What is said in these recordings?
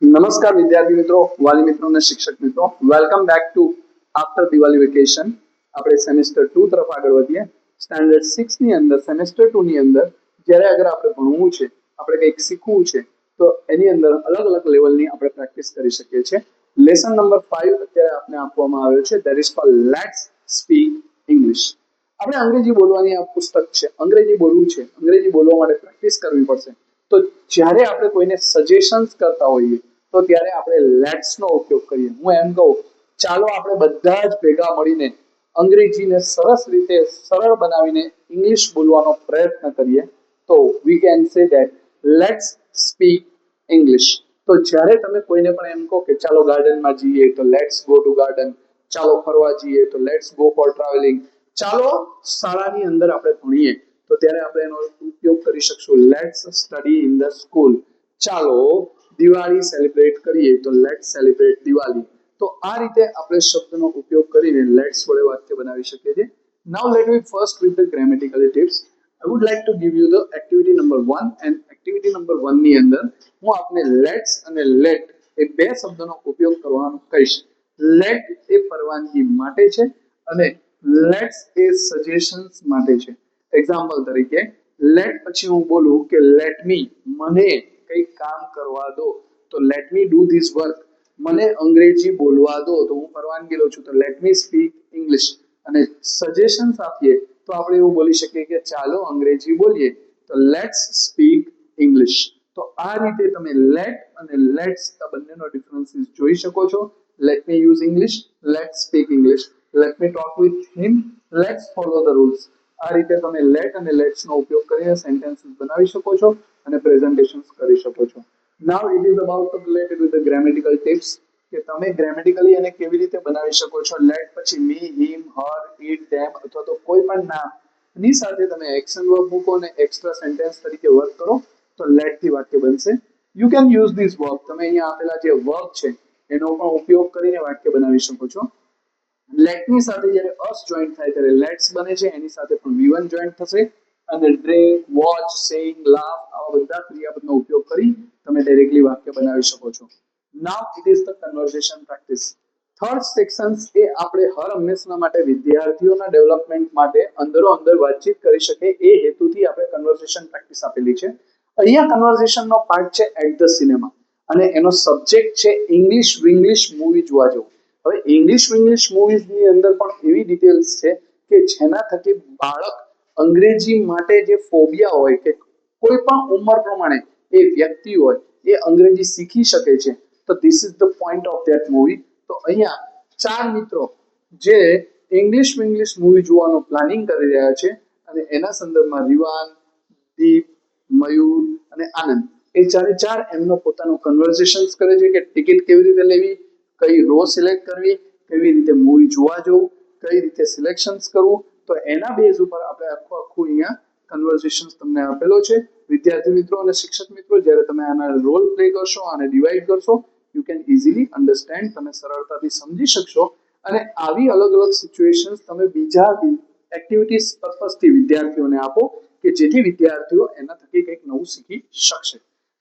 નમસ્કાર વિદ્યાર્થી મિત્રો, વાલી મિત્રો અને શિક્ષક મિત્રો, welcome back to after Diwali vacation. આપણે સેમેસ્ટર 2 તરફ આગળ વધીએ. સ્ટાન્ડર્ડ 6 ની અંદર સેમેસ્ટર 2 ની અંદર જ્યારે અગર આપણે ભણવું છે, આપણે કંઈક શીખવું છે, તો એની અંદર અલગ અલગ લેવલની આપણે પ્રેક્ટિસ કરી શકીએ છીએ. લેસન નંબર 5 અત્યારે આપને આપવામાં આવ્યો છે, that is called let's speak English. આપણે અંગ્રેજી બોલવાની આ પુસ્તક છે. અંગ્રેજી બોલવું છે, અંગ્રેજી બોલવા માટે પ્રેક્ટિસ કરવી પડશે. તો જ્યારે આપણે કોઈને સજેશન્સ કરતા હોઈએ તો ત્યારે આપણે લેટ્સ નો ઉપયોગ કરીએ. હું એમ કહું, ચાલો આપણે બધા જ ભેગા મળીને અંગ્રેજીને સરસ રીતે સરળ બનાવીને ઇંગ્લિશ બોલવાનો પ્રયત્ન કરીએ. તો we can say that let's speak English. તો જ્યારે તમે કોઈને પણ એમ કહો કે ચાલો ગાર્ડનમાં જઈએ, તો લેટ્સ ગો ટુ ગાર્ડન. ચાલો ફરવા જઈએ, તો લેટ્સ ગો ફોર ટ્રાવેલિંગ. ચાલો શાળાની અંદર આપણે ભણીએ, તો ત્યારે આપણે એનો ઉપયોગ કરી શકશું let's study in the school. ચાલો દિવાળી સેલિબ્રેટ કરીએ, તો લેટ્સ સેલિબ્રેટ દિવાળી. તો આ રીતે આપણે શબ્દનો ઉપયોગ કરીને લેટ્સ વડે વાક્ય બનાવી શકીએ છીએ. Now let me first with the grammatical tips. I would like to give you the activity number 1 and activity number 1 ની અંદર હું આપને લેટ્સ અને લેટ એ બે શબ્દોનો ઉપયોગ કરવાનો કહીશ. લેટ એ પરવાનગી માટે છે અને લેટ્સ એ સજેશન્સ માટે છે. એક્ઝામ્પલ તરીકે લેટ પછી હું બોલું કે લેટ મી, મને કંઈક કામ કરવા દો, તો let me do this work. મને અંગ્રેજી બોલવા દો, તો હું પરવાનગી લઉં છું, તો લેટ મી સ્પીક ઇંગ્લિશ. અને સજેશન્સ આપીએ તો આપણે એવું બોલી શકીએ કે ચાલો અંગ્રેજી બોલીએ, તો લેટ્સ સ્પીક ઇંગ્લિશ. તો આ રીતે તમે લેટ અને લેટ્સ આ બંનેનો ડિફરન્સીસ જોઈ શકો છો. Let me use English, let's speak English. Let me talk with him, let's follow the rules. આ રીતે તમે લેટ અને લેટ્સ નો ઉપયોગ કરીને સેન્ટેન્સીસ બનાવી શકો છો અને પ્રેઝન્ટેશન્સ કરી શકો છો. Now it is about related with the grammatical tips કે તમે ગ્રામેટિકલી એને કેવી રીતે બનાવી શકો છો. લેટ પછી મી, હિમ, હર, ઇટ, ધેમ અથવા તો કોઈ પણ નામની સાથે તમે એક્શન વર્બ મૂકો અને એક્સ્ટ્રા સેન્ટેન્સ તરીકે વર્ક કરો, તો લેટ થી વાક્ય બનશે. You can use this verb. તમે અહીંયા આપેલા જે વર્બ છે એનો પણ ઉપયોગ કરીને વાક્ય બનાવી શકો છો. લેટની સાથે જ્યારે અસ જોઈન્ટ થાય ત્યારે લેટ્સ બને છે, એની સાથે પણ વી1 જોઈન્ટ થશે અને ડ્રિંક, વોચ, સિંગ, લાફ આવા બધા ક્રિયાપદનો ઉપયોગ કરી તમે ડાયરેક્ટલી વાક્ય બનાવી શકો છો. Now it is the conversation practice. Third section એ આપણે હર હંમેશના માટે વિદ્યાર્થીઓના ડેવલપમેન્ટ માટે અંદરો અંદર વાતચીત કરી શકે એ હેતુથી આપણે કન્વર્સેશન પ્રેક્ટિસ આપેલી છે. અહીંયા કન્વર્સેશનનો પાર્ટ છે એટ ધ સિનેમા અને એનો સબ્જેક્ટ છે ઇંગ્લિશ વિંગ્લિશ મૂવી જોવા જવું. હવે ઇંગ્લિશ વિંગ્લિશ મૂવીઝની અંદર પણ એવી ડિટેલ્સ છે કે જેના થકી બાળક અંગ્રેજી માટે જે ફોબિયા હોય કે કોઈ પણ ઉંમર પ્રમાણે એ વ્યક્તિ હોય એ અંગ્રેજી શીખી શકે છે. તો this is the point of that movie. તો અહીંયા ચાર મિત્રો જે ઇંગ્લિશ વિંગ્લિશ મૂવી જોવાનું પ્લાનિંગ કરી રહ્યા છે અને એના સંદર્ભમાં રિવાન, દીપ, મયુર અને આનંદ એ ચારે ચાર એમનો પોતાનું કન્વર્સેશન્સ કરે છે કે ટિકિટ કેવી રીતે લેવી, કઈ રો સિલેક્ટ કરવી, કેવી રીતે મૂવી જોવા જવું, કઈ રીતે સિલેક્શન્સ કરવું. તો એના બેઝ ઉપર આપણે આખું અહીંયા કન્વર્સેશન્સ તમને આપેલો છે. વિદ્યાર્થી મિત્રો અને શિક્ષક મિત્રો, જ્યારે તમે આના રોલ પ્લે કરશો અને ડિવાઈડ કરશો, યુ કેન ઇઝીલી અન્ડરસ્ટેન્ડ, તમે સરળતાથી સમજી શકશો અને આવી અલગ અલગ સિચ્યુએશન્સ તમે બીજા એક્ટિવિટીઝ પર્પઝથી વિદ્યાર્થીઓને આપો કે જેથી વિદ્યાર્થીઓ એના થકી કંઈક નવું શીખી શકશે.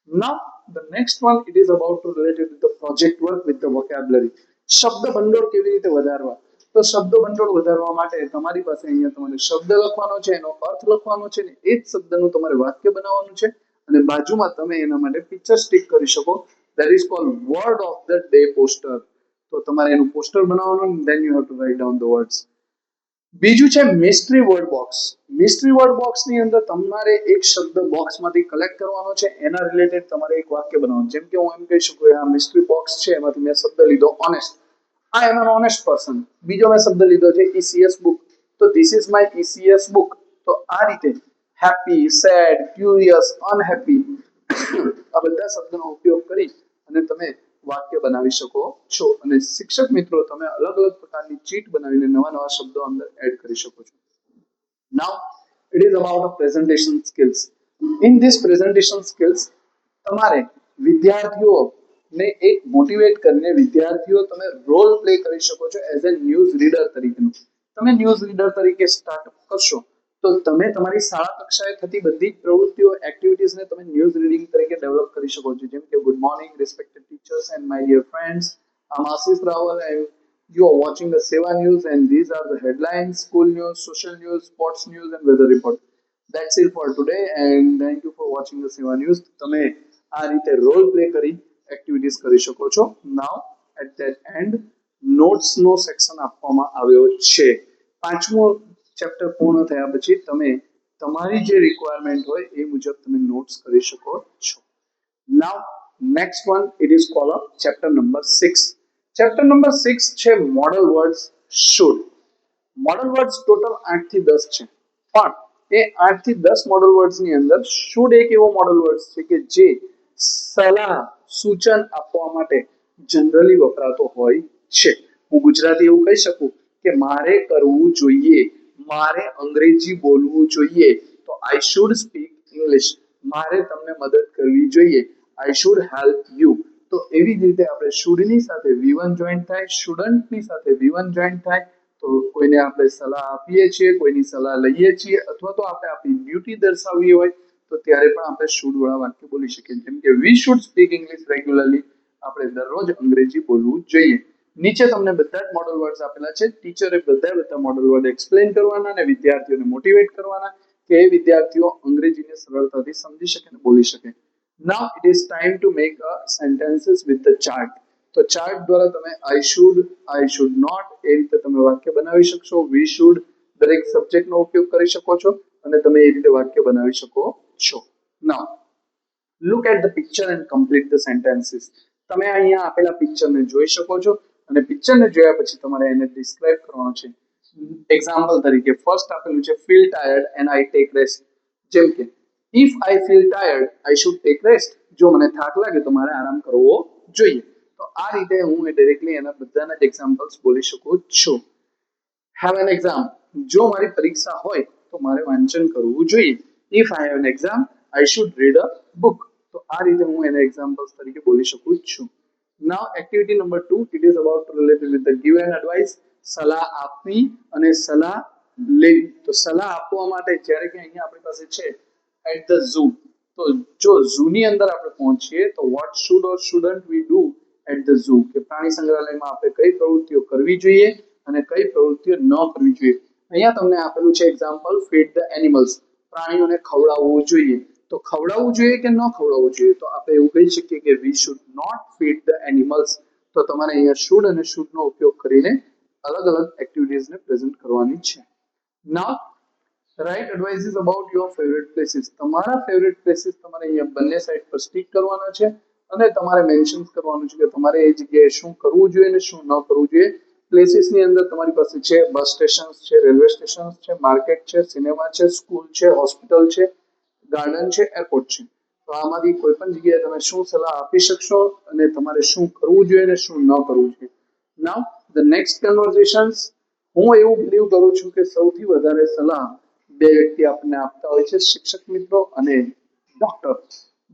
Now the next one it is about to related with the project work with the vocabulary. શબ્દ ભંડોળ કેવી રીતે વધારવા? તો શબ્દ ભંડોળ વધારવા માટે તમારી પાસે અહીંયા તમારે શબ્દ લખવાનો છે, એનો અર્થ લખવાનો છે ને એ જ શબ્દનું તમારે વાક્ય બનાવવાનું છે અને બાજુમાં તમે એના માટે પિક્ચર સ્ટિક કરી શકો. That is called word of the day poster. તો તમારે એનું પોસ્ટર બનાવવાનું, then you have to write down the words. બીજું છે mystery word box. Mystery word બોક્સની અંદર તમારે એક શબ્દ બોક્સમાંથી કલેક્ટ કરવાનો છે, એના રિલેટેડ તમારે એક વાક્ય બનાવવાનું. જેમ કે હું એમ કહી શકું આ મિસ્ટ્રી બોક્સ છે, એમાંથી મેં શબ્દ લીધો ઓનેસ્ટ. આ એનો ઓનેસ્ટ પર્સન. બીજો મેં શબ્દ લીધો છે ઈસીએસ બુક, તો this is my ECS book. તો આ રીતે હેપી, સેડ, ક્યુરિયસ, અનહેપી આ બધા શબ્દોનો ઉપયોગ કરી અને તમે વાક્ય બનાવી શકો છો. અને શિક્ષક મિત્રો તમે અલગ અલગ પ્રકારની ચીટ બનાવીને નવા નવા શબ્દો અંદર એડ કરી શકો છો. Now it is about the presentation skills. In this presentation skills તમારે વિદ્યાર્થીઓને એક મોટિવેટ કરીને વિદ્યાર્થીઓ તમે રોલ પ્લે કરી શકો છો એઝ એ ન્યૂઝ રીડર તરીકેનું. તમે ન્યૂઝ રીડર તરીકે સ્ટાર્ટ કરશો તો તમે તમારી શાળા કક્ષાએ થતી બધી જ પ્રવૃત્તિઓ એક્ટિવિટીઝને તમે ન્યૂઝ રીડિંગ તરીકે ડેવલપ કરી શકો છો. જેમ કે good morning respected teachers and my dear friends, I'm Ashish Rawal and you are watching the Seva News and these are the headlines, school news, social news, sports news and weather report. That's it for today and thank you for watching the Seva News. તમે આ રીતે role play કરી activities કરી શકો છો. નાઉ at that and નોટ્સનો section આપવામાં આવ્યો છે. પાંચમો ચેપ્ટર પૂર્ણ થયા પછી તમે તમારી જે રિક્વાયરમેન્ટ હોય એ મુજબ તમે નોટ્સ કરી શકો છો. Now next one it is call chapter number 6. Chapter number 6 છે modal words should. Modal words total 8 થી 10 છે, પણ એ 8 થી 10 મોડલ વર્ડ્સ ની અંદર શુડ એક એવો મોડલ વર્ડ્સ છે કે જે સલાહ સૂચન આપવા માટે જનરલી વપરાતો હોય છે. હું ગુજરાતી એવું કહી શકું કે મારે કરવું જોઈએ, મારે અંગ્રેજી બોલવું જોઈએ, તો આઈ શુડ સ્પીક ઇંગ્લિશ. મારે તમને મદદ કરવી જોઈએ, આઈ શુડ હેલ્પ યુ. તો એવી જ રીતે આપણે શુડ ની સાથે V1 જોઈન્ટ થાય, શુડન્ટ ની સાથે V1 જોઈન્ટ થાય. તો કોઈને આપણે સલાહ આપીએ છીએ, કોઈની સલાહ લઈએ છીએ અથવા તો આપણે આપણી ડ્યુટી દર્શાવવી હોય તો ત્યારે પણ આપણે શુડ વાળા વાક્ય બોલી શકીએ. જેમ કે we should speak English regularly, આપણે દરરોજ અંગ્રેજી બોલવું જોઈએ. નીચે તમને બધા જ મોડલ વર્ડ્સ આપેલા છે. ટીચરે બધા મોડલ વર્ડ એક્સપ્લેન કરવાના અને વિદ્યાર્થીઓને મોટિવેટ કરવાના કે એ વિદ્યાર્થીઓ અંગ્રેજીને સરળતાથી સમજી શકે અને બોલી શકે. Now it is time to make a sentences with the chart. તો ચાર્ટ દ્વારા તમે આઈ શુડ નોટ એ રીતે તમે વાક્ય બનાવી શકશો. વી શુડ દરેક સબ્જેક્ટનો ઉપયોગ કરી શકો છો અને તમે એ રીતે વાક્ય બનાવી શકો છો. Now look at the picture and complete the sentences. તમે અહીંયા આપેલા પિક્ચરને જોઈ શકો છો અને પિક્ચરને જોયા પછી તમારે એને ડિસ્ક્રાઇબ કરવાનું છે. એક્ઝામ્પલ તરીકે ફર્સ્ટ આપેલું છે feel tired and I take rest. જેમ કે if I feel tired I should take rest. જો મને થાક લાગે તો મારે આરામ કરવો જોઈએ. તો આ રીતે હું ડાયરેક્ટલી એના બધાના જ એક્ઝામ્પલ્સ બોલી શકું છું. Have an exam. જો મારી પરીક્ષા હોય તો મારે વાંચન કરવું જોઈએ. If I have an exam I should read a book. તો આ રીતે હું એને એક્ઝામ્પલ્સ તરીકે બોલી શકું છું. Now activity number 2 it is about related with the give and advice. સલાહ આપવી અને સલાહ લેવી. તો સલાહ આપવા માટે જ્યારે કે અહીંયા આપણી પાસે છે એટ ધ ઝૂ. તો જો ઝૂની અંદર આપણે પહોંચીએ તો what should or shouldn't we do at the zoo, કે પ્રાણી સંગ્રહાલયમાં આપણે કઈ પ્રવૃત્તિઓ કરવી જોઈએ અને કઈ પ્રવૃત્તિઓ ન કરવી જોઈએ. અહીંયા તમને આપેલું છે એક્ઝામ્પલ ફીડ ધ એનિમલ્સ. પ્રાણીઓને ખવડાવવું જોઈએ. તો ખવડાવવું જોઈએ કે ન ખવડાવવું જોઈએ, તો આપણે એવું કહી શકીએ કે we should not feed the animals. તો તમારે અહીંયા શુડ અને શુડનો ઉપયોગ કરીને અલગ અલગ એક્ટિવિટીઝને પ્રેઝન્ટ કરવાની છે. Now write advices about your favourite places. તમારા ફેવરેટ પ્લેસીસ તમારે અહીંયા બંને સાઈડ પર સ્ટીક કરવાના છે અને તમારે મેન્શન કરવાનું છે કે તમારે એ જગ્યાએ શું કરવું જોઈએ અને શું ન કરવું જોઈએ. પ્લેસીસની અંદર તમારી પાસે છે બસ સ્ટેશન્સ છે, રેલવે સ્ટેશન્સ છે, માર્કેટ છે, સિનેમા છે, સ્કૂલ છે, હોસ્પિટલ છે, ગાર્ડન છે, એરપોર્ટ છે. તો આમાંથી કોઈ પણ જગ્યાએ તમે શું સલાહ આપી શકશો અને તમારે શું કરવું જોઈએ અને શું ન કરવું જોઈએ. Now the next conversations. હું એવું બિલીવ કરું છું કે સૌથી વધારે સલાહ બે વ્યક્તિ આપણને આપતા હોય છે, શિક્ષક મિત્રો અને ડોક્ટર.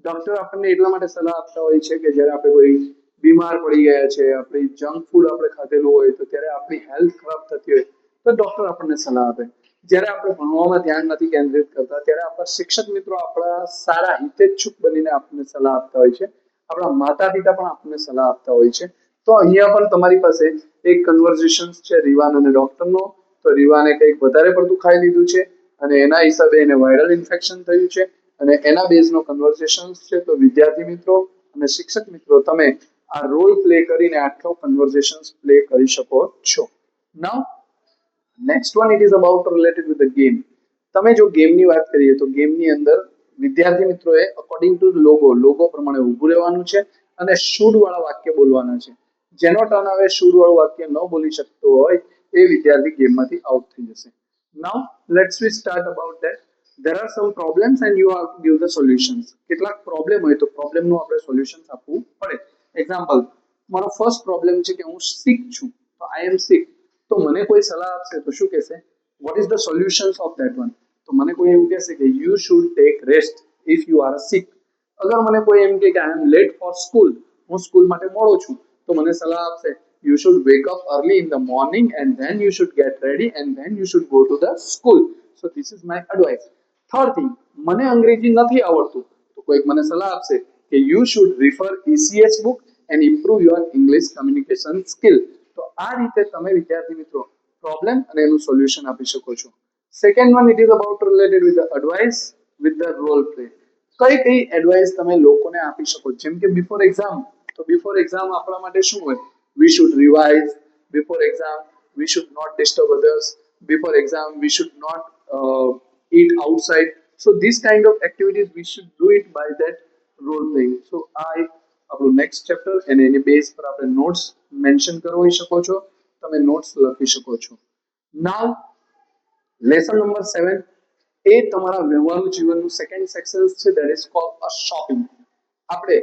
ડોક્ટર આપણને એટલા માટે સલાહ આપતા હોય છે કે જ્યારે આપણે કોઈ બીમાર પડી ગયા છે, આપણે જંક ફૂડ આપણે ખાધેલું હોય તો ત્યારે આપણી હેલ્થ ખરાબ થતી હોય તો ડોક્ટર આપણને સલાહ આપે. જ્યારે આપણે ભણવામાં ધ્યાન નથી કેન્દ્રિત કરતા ત્યારે આપણા શિક્ષક મિત્રો આપણા સારા હિતેચ્છુક બનીને આપણને સલાહ આપતા હોય છે. આપણા માતા પિતા પણ આપણને સલાહ આપતા હોય છે. તો અહીંયા પણ તમારી પાસે એક કન્વર્ઝેશન છે રીવાન અને ડોક્ટરનો. તો રીવાને કંઈક વધારે પડતું ખાઈ લીધું છે અને એના હિસાબે એને વાયરલ ઇન્ફેક્શન થયું છે અને એના બેઝનો કન્વર્ઝેશન છે. તો વિદ્યાર્થી મિત્રો અને શિક્ષક મિત્રો તમે આ રોલ પ્લે કરીને આટલો કન્વર્ઝેશન પ્લે કરી શકો છો. Now next one it is about related with the game. તમે જો ગેમની વાત કરીએ તો ગેમની અંદર વિદ્યાર્થી મિત્રોએ અકોર્ડિંગ ટુ લોગો પ્રમાણે ઊભું રહેવાનું છે અને શુડ વાળા વાક્ય બોલવાના છે. જેનો ટર્ન આવે શુડ વાળું વાક્ય ન બોલી શકતો હોય એ વિદ્યાર્થી ગેમમાંથી આઉટ થઈ જશે. Now let's we start about that. there are some problems and you have to give the solutions. કેટલાક પ્રોબ્લેમ હોય તો પ્રોબ્લેમનું આપણે સોલ્યુશન આપવું પડે. એક્ઝામ્પલ, મારો ફર્સ્ટ પ્રોબ્લેમ છે કે હું સિક છું, તો આઈ એમ સિક. તો મને કોઈ સલાહ આપશે તો શું કહેશે, what is the solutions of that one. તો મને કોઈ એવું કહેશે કે you should take rest if you are sick. અગર મને કોઈ એમ કે I am late for school, હું સ્કૂલ માટે મોડો છું, તો મને સલાહ આપશે you should wake up early in the morning and then you should get ready and then you should go to the school. So this is my advice. Third thing, મને અંગ્રેજી નથી આવડતું તો કોઈક મને સલાહ આપશે કે you should refer ECS book and improve your English communication skill. તો આ રીતે તમે વિદ્યાર્થી મિત્રો પ્રોબ્લેમ અને એનું સોલ્યુશન આપી શકો છો. Second one, it is about related with the advice with the role play. કઈ કઈ એડવાઇસ તમે લોકોને આપી શકો, જેમ કે બિફોર એક્ઝામ, તો બિફોર એક્ઝામ આપણા માટે શું હોય? We should revise before exam, we should not disturb others before exam, we should not eat outside. So these kind of activities we should do it by that role playing. So I આપણું next chapter અને એની base પર આપણે notes mention કરવી શકો છો, તમે notes લખી શકો છો. નાઉ લેસન નંબર 7 એ તમારા વ્યવહારુ જીવનનું સેકન્ડ સેક્શન છે, that is called a shopping. આપણે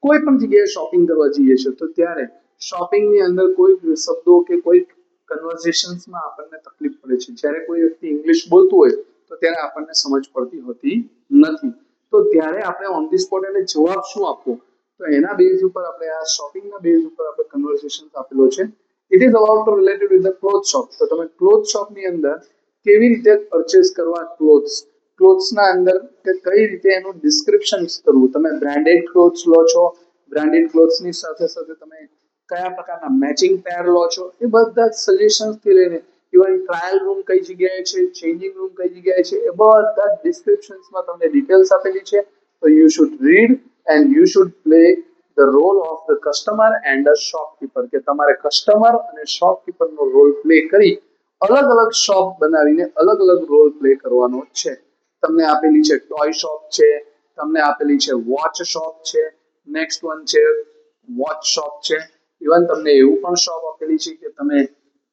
કોઈ પણ જગ્યાએ શોપિંગ કરવા જઈએ છીએ તો ત્યારે શોપિંગની અંદર કોઈ શબ્દો કે કોઈ કન્વર્સેશન્સમાં આપણને તકલીફ પડે છે. જ્યારે કોઈ વ્યક્તિ ઇંગ્લિશ બોલતું હોય તો ત્યારે આપણને સમજ પડતી હોતી નથી. તો ત્યારે આપણે ઓન ધી સ્પોટ એને જવાબ શું આપવો, તો એના બેઝ ઉપર આપણે આ શોપિંગના બેઝ ઉપર આપણે કન્વર્સેશન આપેલો છે. It is about to related with the cloth shop. તો તમે ક્લોથ શોપની અંદર કેવી રીતે પરચેસ કરવા ક્લોથ્સના અંદર કે કઈ રીતે એનું ડિસ્ક્રિપ્શન કરવું. તમે બ્રાન્ડેડ ક્લોથ્સ લો છો, બ્રાન્ડેડ ક્લોથ્સની સાથે સાથે તમે કયા પ્રકારના મેચિંગ પેર લો છો, એ બધા સજેશન્સથી લઈને ઇવન ટ્રાયલ રૂમ કઈ જગ્યાએ છે, ચેન્જિંગ રૂમ કઈ જગ્યાએ છે, એ બધા ડિસ્ક્રિપ્શન્સમાં તમને ડિટેલ્સ આપેલી છે. તો you should read and you should play the role of the customer and a shopkeeper, કે તમારે કસ્ટમર અને શોપકીપરનો રોલ પ્લે કરી અલગ અલગ શોપ બનાવીને અલગ અલગ રોલ પ્લે કરવાનો છે. તમને આપેલી છે ટોય શોપ છે, તમને આપેલી છે વોચ શોપ છે, નેક્સ્ટ વન છે વોચ શોપ છે. ઇવન તમને એવું પણ શોપ આપેલી છે કે તમે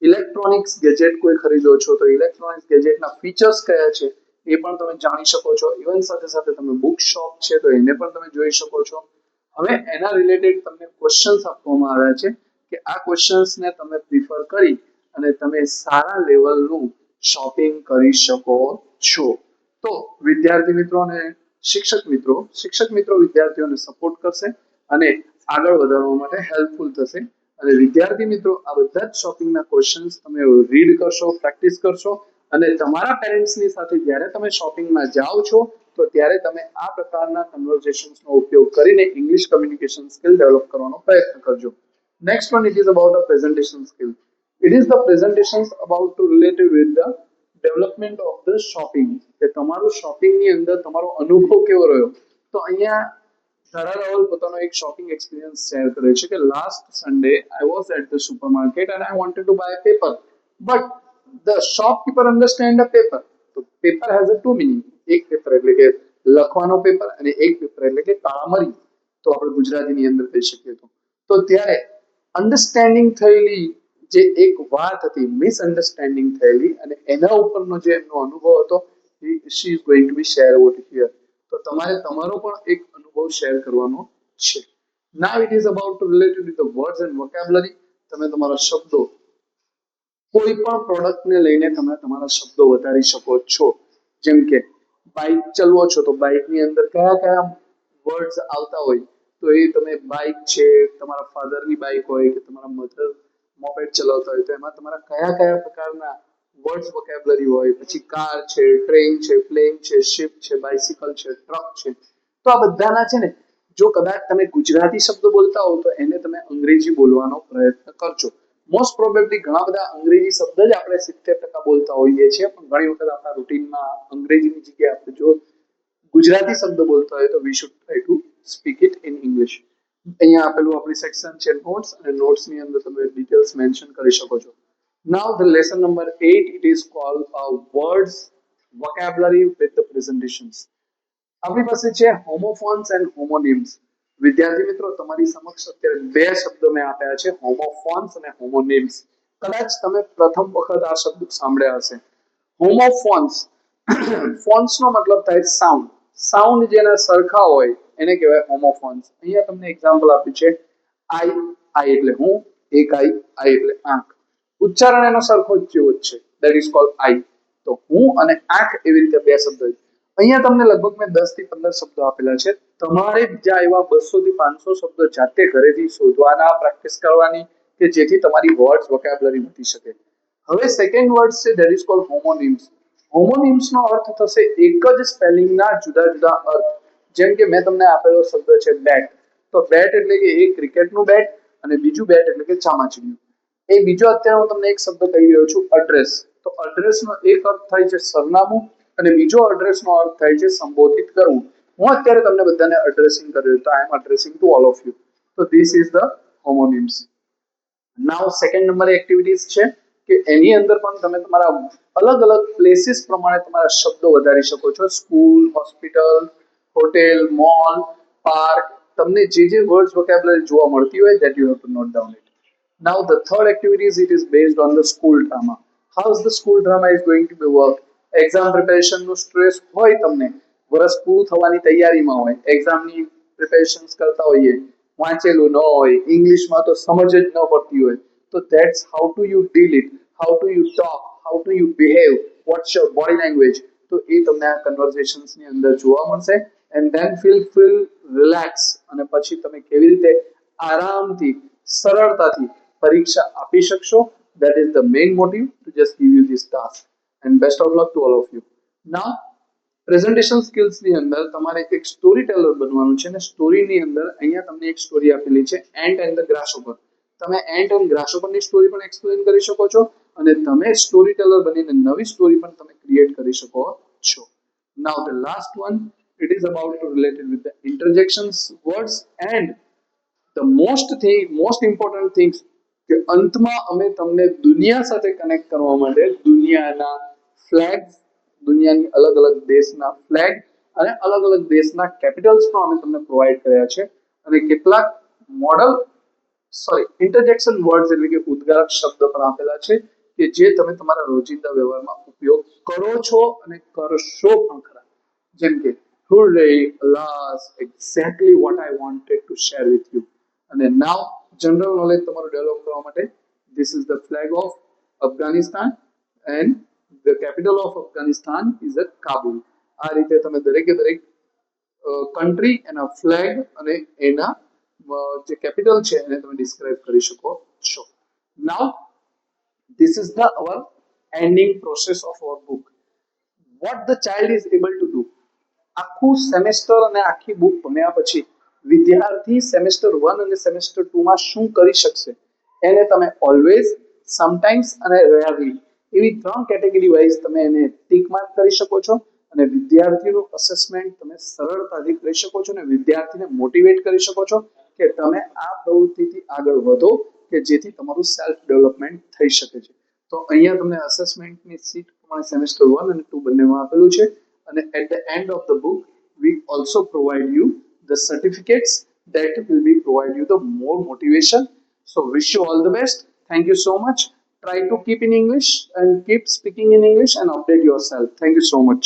ઇલેક્ટ્રોનિક્સ ગેજેટ કોઈ ખરીદો છો તો ઇલેક્ટ્રોનિક્સ ગેજેટના ફીચર્સ કયા છે એ પણ તમે જાણી શકો છો. ઇવન સાથે સાથે તમે બુક શોપ છે તો એને પણ તમે જોઈ શકો છો. હવે એના રિલેટેડ તમને ક્વેશ્ચન્સ આપવામાં આવ્યા છે કે આ ક્વેશ્ચન્સને તમે પ્રિફર કરી અને તમે સારા લેવલનું શોપિંગ કરી શકો છો. તો વિદ્યાર્થી મિત્રો અને શિક્ષક મિત્રો વિદ્યાર્થીઓને સપોર્ટ કરશે અને આગળ વધારવા માટે હેલ્પફુલ થશે. અને વિદ્યાર્થી મિત્રો આ બધા જ શોપિંગના ક્વેશ્ચન્સ તમે રીડ કરશો, પ્રેક્ટિસ કરશો અને તમારા પેરેન્ટ્સની સાથે જ્યારે તમે શોપિંગમાં જાઓ છો તો ત્યારે તમે આ પ્રકારના કન્વર્સેશન્સનો ઉપયોગ કરીને ઇંગ્લિશ કમ્યુનિકેશન સ્કિલ ડેવલપ કરવાનો પ્રયત્ન કરજો. Next one, it is about a presentation skill. It is the presentations about to related with the development of the shopping, કે તમારું શોપિંગની અંદર તમારો અનુભવ કેવો રહ્યો. તો અહીંયા Dhara Rawal પોતાનો એક શોપિંગ એક્સપિરિયન્સ શેર કરે છે કે last Sunday I was at the supermarket and I wanted to buy a paper but the shopkeeper understand a paper. તો paper has a two meaning. એક પેપર એટલે કે લખવાનો પેપર અને એક પેપર એટલે કે કાળા મરી, તો આપણે ગુજરાતીની અંદર કહી શકીએ તો ત્યારે અન્ડરસ્ટેન્ડિંગ થયેલી જે એક વાત હતી, મિસઅન્ડરસ્ટેન્ડિંગ થયેલી અને એના ઉપરનો જે એમનો અનુભવ હતો, she is going to be share over here. તો તમારે તમારો પણ એક અનુભવ શેર કરવાનો છે. Now it is about to related with the words and vocabulary. તમે તમારા શબ્દો, કોઈ પણ પ્રોડક્ટને લઈને તમે તમારા શબ્દો વધારી શકો છો. જેમ કે બાઇક ચલાવો છો તો બાઇકની અંદર કયા કયા વર્ડ્સ આવતા હોય, તો એ તમે બાઇક છે, તમારા ફાધરની બાઇક હોય કે તમારા મધર મોપેડ ચલાવતા હોય તો એમાં તમારા કયા કયા પ્રકારના વર્ડ્સ વોકેબ્યુલરી હોય. પછી કાર છે, ટ્રેન છે, પ્લેન છે, શિપ છે, બાઇસિકલ છે, ટ્રક છે. તો આ બધાના છે ને, જો કદાચ તમે ગુજરાતી શબ્દ બોલતા હો તો એને તમે અંગ્રેજી બોલવાનો પ્રયત્ન કરજો. મોસ્ટ પ્રોબેબલી ઘણા બધા અંગ્રેજી શબ્દ જ આપણે 70% બોલતા હોઈએ છીએ, પણ ઘણી વખત આપણા રૂટીનમાં અંગ્રેજીની જગ્યાએ આપણે જો ગુજરાતી શબ્દ બોલતા હોય તો we should try to speak it in English. અહીંયા આપેલું આપણી સેક્શન છે નોટ્સ, અને નોટ્સની અંદર તમે ડિટેલ્સ મેન્શન કરી શકો છો. Now the lesson number 8, it is called words vocabulary with the presentations. આપણી પાસે છે હોમોફોન્સ એન્ડ હોમોનિમ્સ. વિદ્યાર્થી મિત્રો તમારી સમક્ષ અત્યારે બે શબ્દ મેં આપ્યા છે, હોમોફોન્સ અને હોમોનિમ્સ. કદાચ તમે પ્રથમ વખત આ શબ્દ સાંભળ્યા હશે. હોમોફોન્સ, ફોન્સનો મતલબ થાય સાઉન્ડ. સાઉન્ડ જેના સરખા હોય એને કહેવાય હોમોફોન્સ. અહીંયા તમને એક્ઝામ્પલ આપ્યું છે આઈ એટલે હું, એક આઈ એટલે આંખ. ઉચ્ચારણ એનો સરખો જ જેવો જ છે, દેટ ઇઝ કોલ્ડ આઈ. તો હું અને આંખ એવી રીતે બે શબ્દ. અહીંયા તમને લગભગ મેં 10 થી 15 શબ્દો આપેલા છે. તમારે બીજા એવા 200 થી 500 શબ્દો જાતે ઘરેથી શોધવાના, પ્રેક્ટિસ કરવાની, કે જેથી તમારી વર્ડ્સ વોકેબ્યુલરી વધી શકે. હવે સેકન્ડ વર્ડ છે ધેટ ઇઝ કોલ્ડ હોમોનિમ્સ. હોમોનિમ્સનો અર્થ થશે એક જ સ્પેલિંગના જુદા જુદા અર્થ. જેમ કે મેં તમને આપેલો શબ્દ છે બેટ, તો બેટ એટલે કે એક ક્રિકેટનું બેટ અને બીજું બેટ એટલે કે ચામાચીડિયું. એ બીજો અત્યારે હું તમને એક શબ્દ કહી રહ્યો છું એડ્રેસ. તો એડ્રેસનો એક અર્થ થાય છે સરનામું અને બીજો એડ્રેસનો અર્થ થાય છે સંબોધિત કરવું. હું અત્યારે તમને બધાને એડ્રેસિંગ કરી રહ્યો, તો I am addressing to all of you. તો this is the homonyms. Now second number activities છે કે એની અંદર પણ તમે તમારા અલગ અલગ પ્લેસીસ પ્રમાણે તમારા શબ્દો વધારી શકો છો. School, hospital, hotel, mall, park, તમને જે વર્ડ્સ વોકેબ્યુલરી જોવા મળતી હોય that you have to note down it. Now the third activity is it is based on the school drama. How is the school drama is going to be work? Exam preparation નો stress હોય, તમને વર્ષ પૂરું થવાની તૈયારીમાં હોય, એક્ઝામની preparations કરતા હોઈએ, વાંચેલું ન હોય, ઇંગ્લિશમાં તો સમજ જ ન પડતી હોય, તો that's how to you deal it, how to you talk, how to you behave, what's your body language. તો એ તમને આ કન્વર્સેશન્સની અંદર જોવા મળશે. એન્ડ ધેન ફીલ રિલેક્સ, અને પછી તમે કેવી રીતે આરામથી સરળતાથી પરીક્ષા આપી શકશો. That is the main motive to just give you this task. And best of luck to all of you. Now, presentation skills ની અંદર તમારે એક સ્ટોરી ટેલર બનવાનું છે, અને સ્ટોરીની અંદર અહીંયા તમને એક સ્ટોરી આપેલી છે એન્ટ એન્ડ ધ ગ્રાસહોપર. તમે એન્ટ એન્ડ ગ્રાસહોપરની સ્ટોરી પણ એક્સપ્લેન કરી શકો છો, અને તમે સ્ટોરી ટેલર બનીને નવી સ્ટોરી પણ તમે ક્રિએટ કરી શકો છો. Now the last one, it is about related with the interjections words and the most important things કે અંતમાં અમે તમને દુનિયા સાથે કનેક્ટ કરવા માટે દુનિયાના ફ્લેગ્સ, દુનિયાની અલગ અલગ દેશના ફ્લેગ અને અલગ અલગ દેશના કેપિટલ્સ પણ અમે તમને પ્રોવાઈડ કર્યા છે, અને કેટલાક મોડલ ઇન્ટરજેક્શન વર્ડ્સ એટલે કે ઉદ્ગારક શબ્દ પણ આપેલા છે કે જે તમે તમારા રોજિંદા વ્યવહારમાં ઉપયોગ કરો છો અને કરશો પણ ખરા. જેમ કે hooray, alas, exactly what I wanted to share with you. અને નાવ જનરલ નોલેજ તમારું ડેવલપ કરવા માટે this is the flag of Afghanistan and the capital of Afghanistan is at Kabul. આ રીતે તમે દરેકે દરેક કન્ટ્રી, એના ફ્લેગ અને એના જે કેપિટલ છે એને તમે ડિસ્ક્રાઇબ કરી શકો છો. નાવ this is the our ending process of our book. What the child is able to do. આખું સેમેસ્ટર અને આખી બુક ભણ્યા પછી વિદ્યાર્થી સેમેસ્ટર 1 અને સેમેસ્ટર 2 માં શું કરી શકશે, એને તમે ઓલવેઝ, સમટાઈમ્સ અને રેરલી એવી 3 કેટેગરી વાઇઝ તમે એને ટીક માર્ક કરી શકો છો, અને વિદ્યાર્થીનું અસેસમેન્ટ તમે સરળતાથી કરી શકો છો, અને વિદ્યાર્થીને મોટિવેટ કરી શકો છો કે તમે આ પ્રવૃત્તિથી આગળ વધો કે જેથી તમારું સેલ્ફ ડેવલપમેન્ટ થઈ શકે છે. તો અહીંયા તમને અસેસમેન્ટની સીટ પ્રમાણે સેમેસ્ટર 1 અને 2 બંનેમાં આપેલું છે, અને at the end of the book we also provide you the certificates that will be provide you the more motivation. So wish you all the best. Thank you so much. Try to keep in English and keep speaking in English and update yourself. Thank you so much.